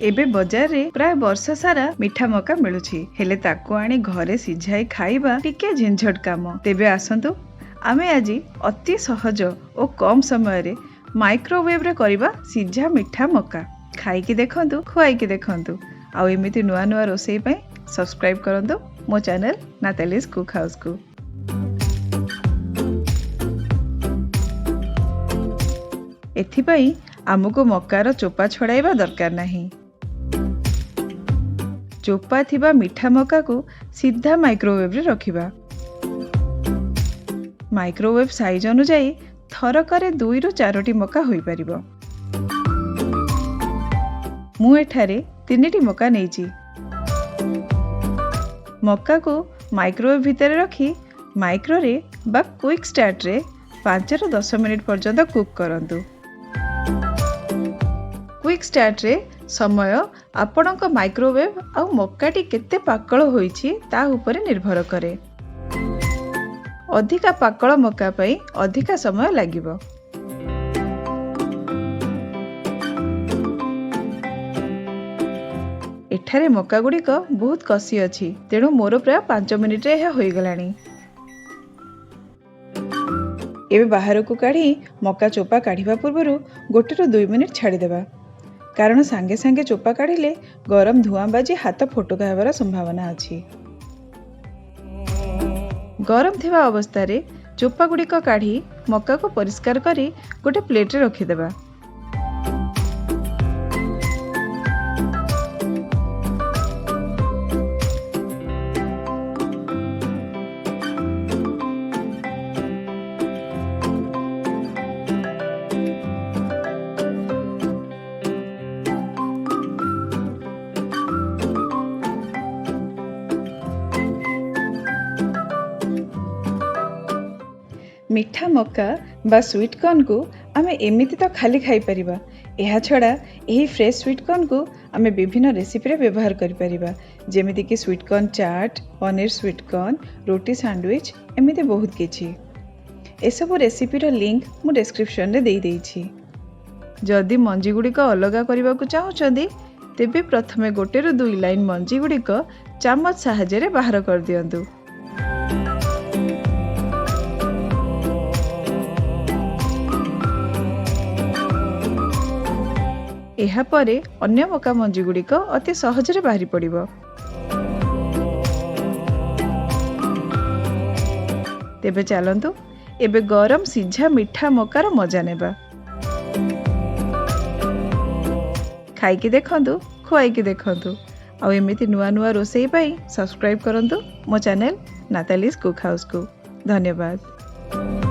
एबे बजार रे प्राय वर्ष सारा मीठा मका मिलुछि हेले ताको आनी घरे सिझाई खाइबा टिके झिंझट काम। तेबे आसंतु आमे आजी अति सहज और कम समय रे माइक्रोवेव रे करिबा सिझा मीठा मका। खाइकी देखंतु, खुआइकी देखंतु। आउ एमिति नुआ नुआ रोसई पई सब्सक्राइब करंतु मो चैनल नातालीज कुक हाउस को। एथिपाई आमको मकार चोपा छड़ाइबा दरकार नहीं। चोपा थिबा मीठा मका को सीधा माइक्रोवेव रे रखिबा। माइक्रोवेव साइज अनुसार थरकरे 2 ରୁ 4टी मका होई परिबो। मु एठारे 3टी मका नेइची। मका को माइक्रोवेव भितर रखी माइक्रो रे बा क्विक स्टार्ट रे 5 ରୁ 10 मिनिट पर्यंत कुक करंतु। क्विक स्टार्ट रे समय आपणक माइक्रोवेव आउ मक्काटी केते पाकळ होईछि ता उपरे निर्भर करे। अधिका पाकळ मक्का पई अधिका समय लागिबो। एठारे मक्का गुड़िक बहुत कसी अछि, तेणु मोर प्राय 5 मिनिट रे होई गलानी। एबे बाहर को काढ़ी मक्का चोपा काढ़िबा पूर्वरु 1 ରୁ 2 मिनिट छाड़ी देबा, कारण सांगे सांगे चोपा काढ़िले गरम धुआं बाजी हाथ फोटका हेबार संभावना अछि। गरम थिबा अवस्था रे चोपा गुड़िक काढ़ी मक्का को परिष्कार करी गोटे प्लेट रे रखी देबा। मीठा मक्का बा स्वीट कॉर्न को आमे एमिति तो खाली खाई परिबा। एहा छड़ा एही फ्रेश स्वीट कॉर्न को आमे विभिन्न रेसिपी रे व्यवहार करि परिबा, जेमिति कि स्वीट कॉर्न चाट, पनीर स्वीट कॉर्न, रोटी सैंडविच, एमिति बहुत किछि। एसबु रेसिपी रो लिंक मु डिस्क्रिप्शन रे देई देइछि। जदि मंजी गुड़िक अलगा करबा को चाहुचंदी तेबे प्रथमे 1 ରୁ 2 लाइन मंजी गुड़िक चामच सहायता रे बाहर कर दियंतु। एहा परे अन्य मका मंजी गुड़िक अति सहजरे बाहरी पड़िबो। तेबे चलंतु एबे गरम सिझा मीठा मकार मजा नेबा। खाइकी देखंतु, खुआइकी देखंतु। आ एमिति नुआ नुआ रोसई पाई सब्सक्राइब करंतु मो चैनल नातालीज कुक हाउस को। धन्यवाद।